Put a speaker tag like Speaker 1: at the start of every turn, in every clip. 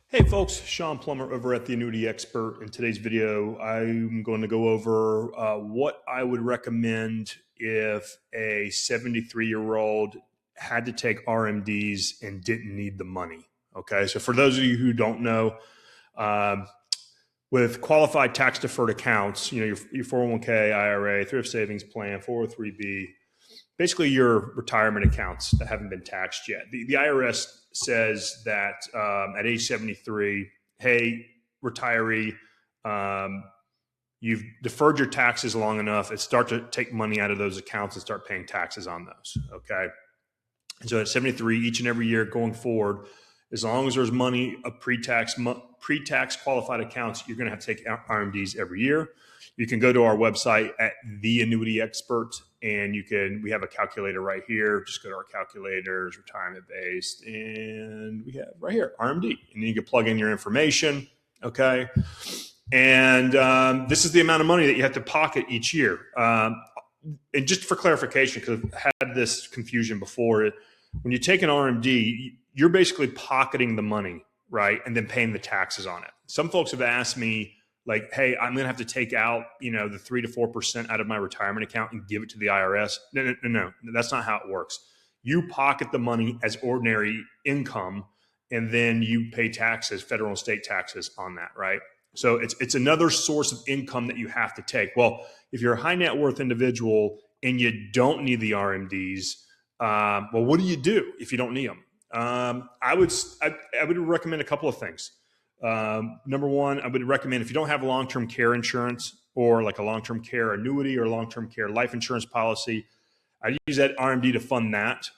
Speaker 1: Hey folks, Shawn Plummer over at the Annuity Expert. In today's video, I'm going to go over what I would recommend if a 73-year-old had to take RMDs and didn't need the money. Okay, so for those of you who don't know, with qualified tax deferred accounts, your 401k, IRA, thrift savings plan, 403b, basically your retirement accounts that haven't been taxed yet. The IRS says that at age 73, hey, retiree, you've deferred your taxes long enough. It's start to take money out of those accounts and start paying taxes on those, okay? And so at 73, each and every year going forward, as long as there's money of pre-tax qualified accounts, you're going to have to take RMDs every year. You can go to our website at the Annuity Expert, and we have a calculator right here. Just go to our calculators, retirement based, and we have right here RMD, and then you can plug in your information. Okay, and this is the amount of money that you have to pocket each year. And just for clarification, because I've had this confusion before, when you take an RMD, you're basically pocketing the money, right, and then paying the taxes on it. Some folks have asked me, like, hey, I'm going to have to take out, the 3 to 4% out of my retirement account and give it to the IRS. No, that's not how it works. You pocket the money as ordinary income, and then you pay taxes, federal and state taxes on that, right? So it's another source of income that you have to take. Well, if you're a high net worth individual and you don't need the RMDs, well, what do you do if you don't need them? I would recommend a couple of things. Number one, I would recommend if you don't have long-term care insurance or like a long-term care annuity or long-term care life insurance policy, I use that RMD to fund that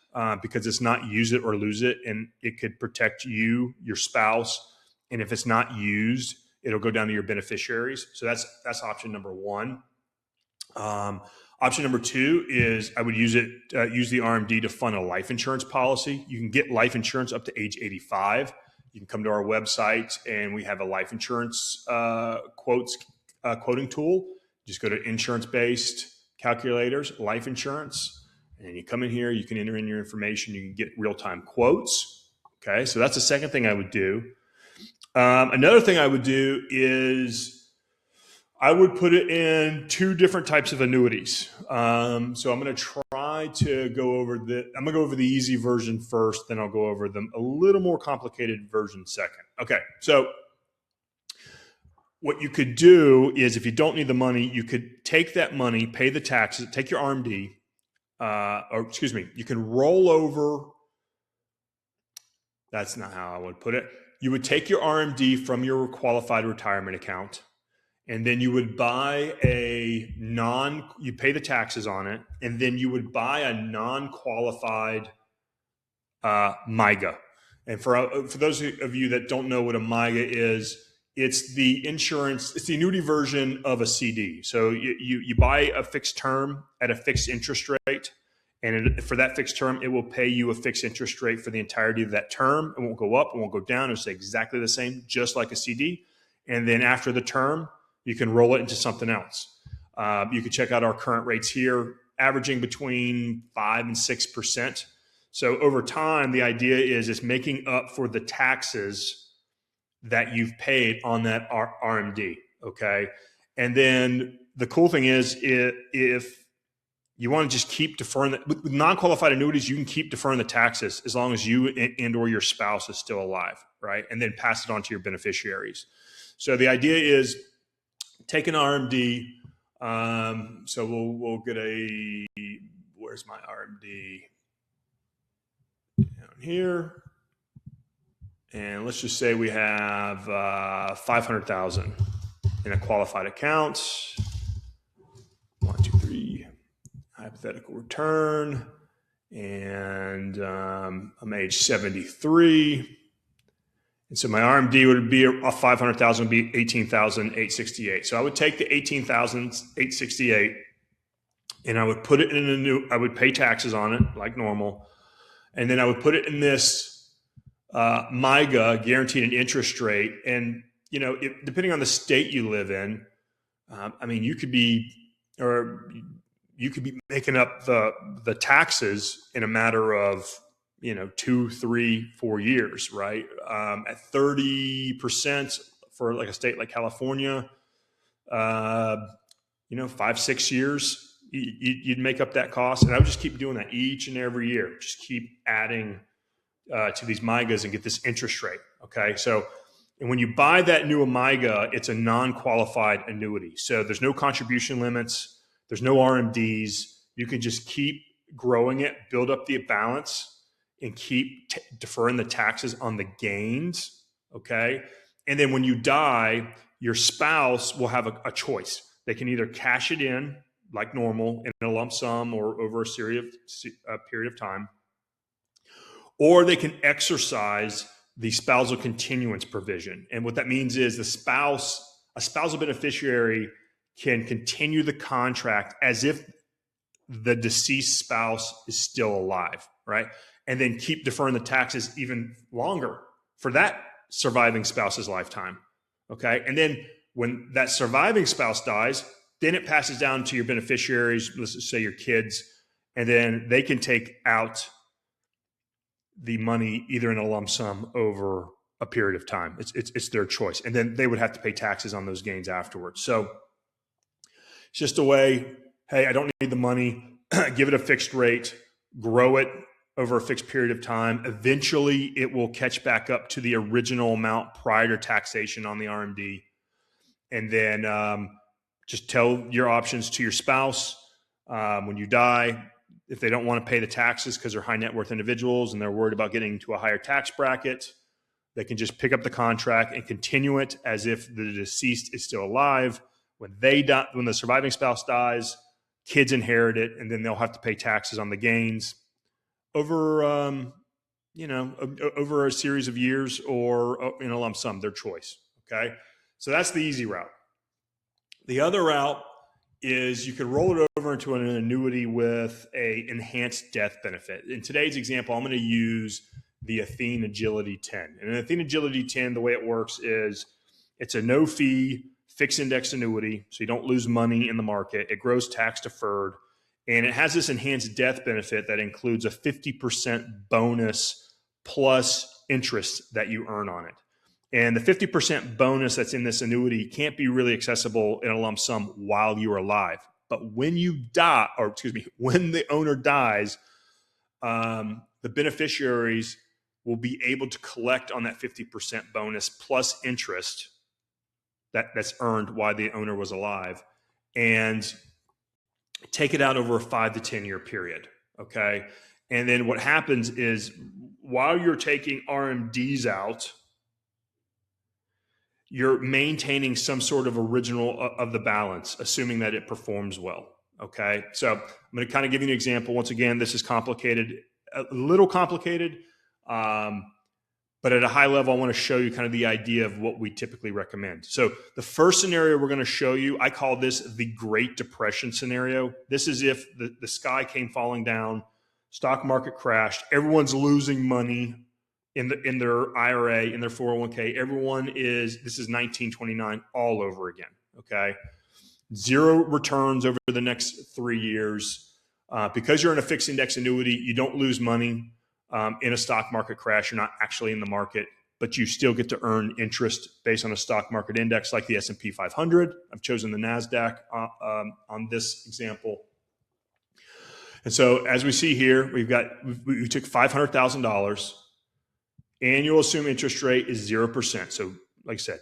Speaker 1: because it's not use it or lose it, and it could protect you, your spouse, and if it's not used, it'll go down to your beneficiaries. So that's option number one. Option number two is I would use the RMD to fund a life insurance policy. You can get life insurance up to age 85. You can come to our website, and we have a life insurance quoting tool. Just go to insurance-based calculators, life insurance, and you come in here. You can enter in your information. You can get real-time quotes. Okay, so that's the second thing I would do. Another thing I would do is I would put it in two different types of annuities. So I'm going to try to go over I'm going to go over the easy version first, then I'll go over the a little more complicated version second. Okay, so what you could do is if you don't need the money, you could take that money, pay the taxes, take your RMD, you can roll over. That's not how I would put it. You would take your RMD from your qualified retirement account, and then you would buy you pay the taxes on it, and then you would buy a non-qualified MYGA. And for those of you that don't know what a MYGA is, it's the annuity version of a CD. So you buy a fixed term at a fixed interest rate, and for that fixed term, it will pay you a fixed interest rate for the entirety of that term. It won't go up, it won't go down. It'll stay exactly the same, just like a CD. And then after the term, you can roll it into something else. You can check out our current rates here, averaging between 5 and 6%. So over time, the idea is it's making up for the taxes that you've paid on that RMD, okay? And then the cool thing is if you want to just keep deferring with non-qualified annuities, you can keep deferring the taxes as long as you and or your spouse is still alive, right? And then pass it on to your beneficiaries. So the idea is take an RMD. So we'll get where's my RMD? Down here. And let's just say we have 500,000 in a qualified account. 1, 2, 3, hypothetical return. And I'm age 73. And so my RMD would be a 500,000 would be 18,868. So I would take the 18,868 and I would put it in I would pay taxes on it like normal. And then I would put it in this MYGA, guaranteed an interest rate. And, depending on the state you live in, you could be making up the taxes in a matter of 2, 3, 4 years, right? At 30% for like a state like California, 5, 6 years, you'd make up that cost. And I would just keep doing that each and every year. Just keep adding to these MYGAs and get this interest rate. Okay. So, and when you buy that new MYGA, it's a non-qualified annuity. So there's no contribution limits. There's no RMDs. You can just keep growing it, build up the balance, and keep deferring the taxes on the gains. Okay. And then when you die, your spouse will have a choice. They can either cash it in like normal in a lump sum or over a period of time, or they can exercise the spousal continuance provision. And what that means is a spousal beneficiary can continue the contract as if the deceased spouse is still alive, right? And then keep deferring the taxes even longer for that surviving spouse's lifetime, okay? And then when that surviving spouse dies, then it passes down to your beneficiaries, let's just say your kids, and then they can take out the money either in a lump sum over a period of time. It's their choice. And then they would have to pay taxes on those gains afterwards. So it's just a way, hey, I don't need the money, give it a fixed rate, grow it over a fixed period of time. Eventually it will catch back up to the original amount prior to taxation on the RMD. And then just tell your options to your spouse when you die. If they don't want to pay the taxes because they're high net worth individuals and they're worried about getting to a higher tax bracket, they can just pick up the contract and continue it as if the deceased is still alive. When they die, when the surviving spouse dies, kids inherit it, and then they'll have to pay taxes on the gains over, over a series of years or in a lump sum, their choice. Okay, so that's the easy route. The other route is you could roll it over into an annuity with a enhanced death benefit. In today's example, I'm going to use the Athene Agility 10. And an Athene Agility 10, the way it works is it's a no-fee fixed index annuity, so you don't lose money in the market. It grows tax deferred, and it has this enhanced death benefit that includes a 50% bonus plus interest that you earn on it. And the 50% bonus that's in this annuity can't be really accessible in a lump sum while you're alive. But when you die, or excuse me, when the owner dies, the beneficiaries will be able to collect on that 50% bonus plus interest that's earned while the owner was alive and take it out over a 5 to 10 year period. Okay. And then what happens is while you're taking RMDs out, you're maintaining some sort of original of the balance, assuming that it performs well. Okay. So I'm going to kind of give you an example. Once again, this is complicated, a little complicated, but at a high level, I want to show you kind of the idea of what we typically recommend. So the first scenario we're going to show you, I call this the Great Depression scenario. This is if the sky came falling down, stock market crashed, everyone's losing money in their IRA, in their 401k. This is 1929 all over again, okay? Zero returns over the next 3 years. Because you're in a fixed index annuity, you don't lose money in a stock market crash. You're not actually in the market, but you still get to earn interest based on a stock market index like the S&P 500. I've chosen the NASDAQ on this example. And so as we see here, we took $500,000. Annual assumed interest rate is 0%. So like I said,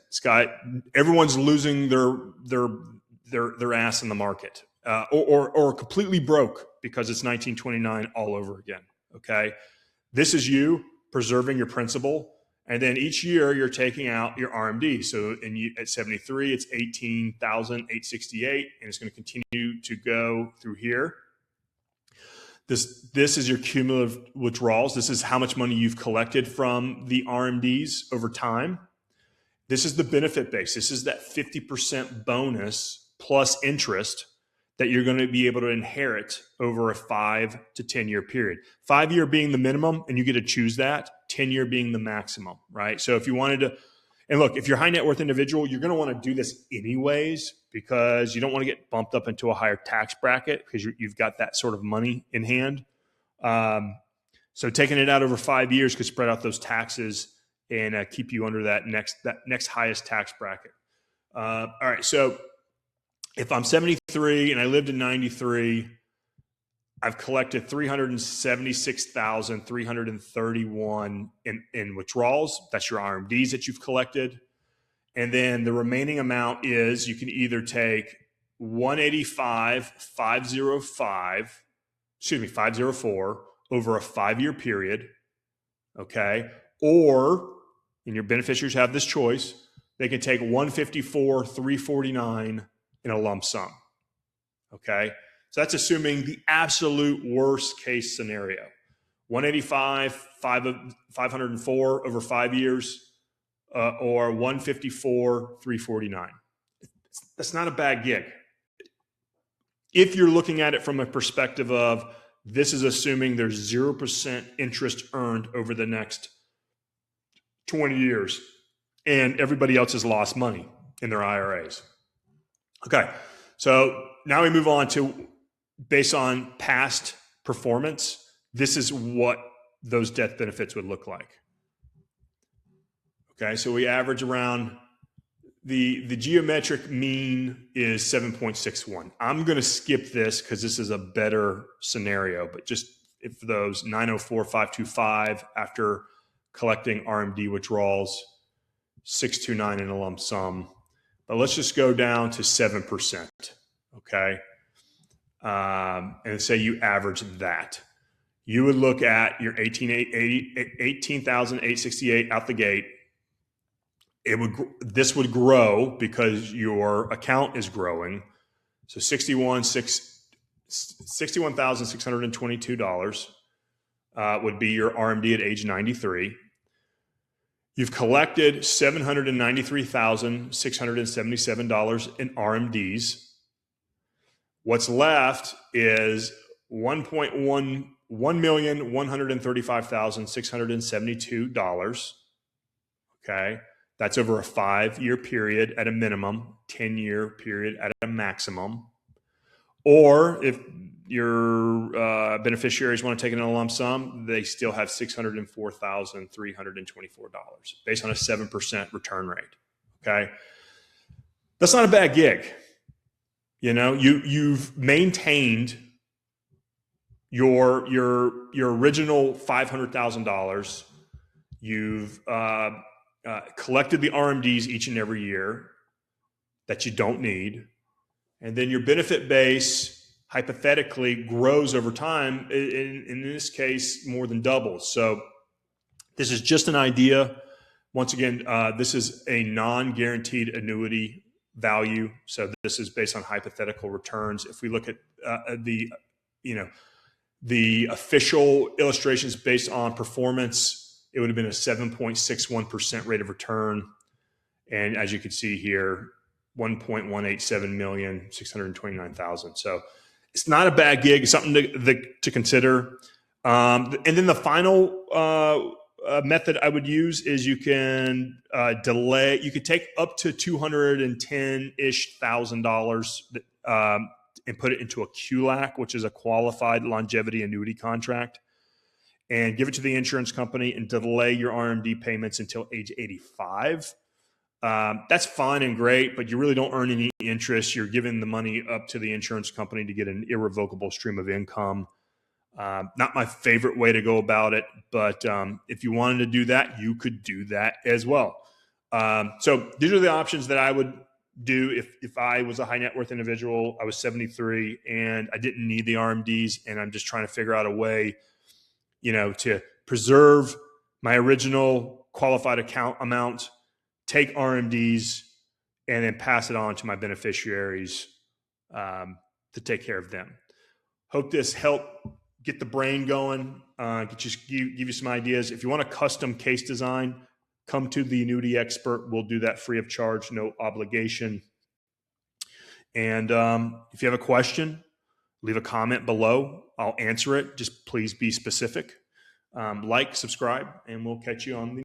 Speaker 1: everyone's losing their ass in the market, or completely broke because it's 1929 all over again. Okay. This is you preserving your principal. And then each year you're taking out your RMD. So at 73, it's 18,868, and it's going to continue to go through here. This is your cumulative withdrawals. This is how much money you've collected from the RMDs over time. This is the benefit base. This is that 50% bonus plus interest that you're going to be able to inherit over a 5 to 10 year period. 5 year being the minimum, and you get to choose that. 10 year being the maximum, right? So if you wanted to, and look, if you're a high net worth individual, you're going to want to do this anyways because you don't want to get bumped up into a higher tax bracket because you've got that sort of money in hand. So taking it out over 5 years could spread out those taxes and keep you under that next highest tax bracket. All right, so if I'm 73 and I lived in 93, I've collected $376,331 in withdrawals. That's your RMDs that you've collected. And then the remaining amount is, you can either take 504 over a 5-year period, okay? Or, and your beneficiaries have this choice, they can take 154,349 in a lump sum, okay? So that's assuming the absolute worst case scenario. 504 over 5 years, or 154,349. That's not a bad gig. If you're looking at it from a perspective of, this is assuming there's 0% interest earned over the next 20 years, and everybody else has lost money in their IRAs. Okay, so now we move on to, based on past performance, this is what those death benefits would look like. Okay, so we average around, the geometric mean is 7.61. I'm going to skip this because this is a better scenario, but just if those 904,525 after collecting RMD withdrawals, 629 in a lump sum. But let's just go down to 7%, okay? And say you average that. You would look at your 18,868 out the gate. This would grow because your account is growing. So $61,622 would be your RMD at age 93. You've collected $793,677 in RMDs. What's left is $1,135,672. Okay. That's over a 5-year period at a minimum, 10-year period at a maximum. Or if your beneficiaries want to take it in a lump sum, they still have $604,324 based on a 7% return rate. Okay. That's not a bad gig. You know, you've maintained your original $500,000. You've collected the RMDs each and every year that you don't need. And then your benefit base hypothetically grows over time. In this case, more than doubles. So this is just an idea. Once again, this is a non-guaranteed annuity value. So this is based on hypothetical returns. If we look at the official illustrations based on performance, it would have been a 7.61% rate of return. And as you can see here, 1,187,629,000. So it's not a bad gig. It's something to consider. And then the final method I would use is you can delay. You could take up to $210-ish thousand and put it into a QLAC, which is a qualified longevity annuity contract, and give it to the insurance company and delay your RMD payments until age 85. That's fine and great, but you really don't earn any interest. You're giving the money up to the insurance company to get an irrevocable stream of income. Not my favorite way to go about it, but if you wanted to do that, you could do that as well. So these are the options that I would do if I was a high net worth individual. I was 73 and I didn't need the RMDs, and I'm just trying to figure out a way, to preserve my original qualified account amount, take RMDs, and then pass it on to my beneficiaries to take care of them. Hope this helped get the brain going, give you some ideas. If you want a custom case design, come to the Annuity Expert. We'll do that free of charge, no obligation. And if you have a question, leave a comment below. I'll answer it. Just please be specific. Like, subscribe, and we'll catch you on the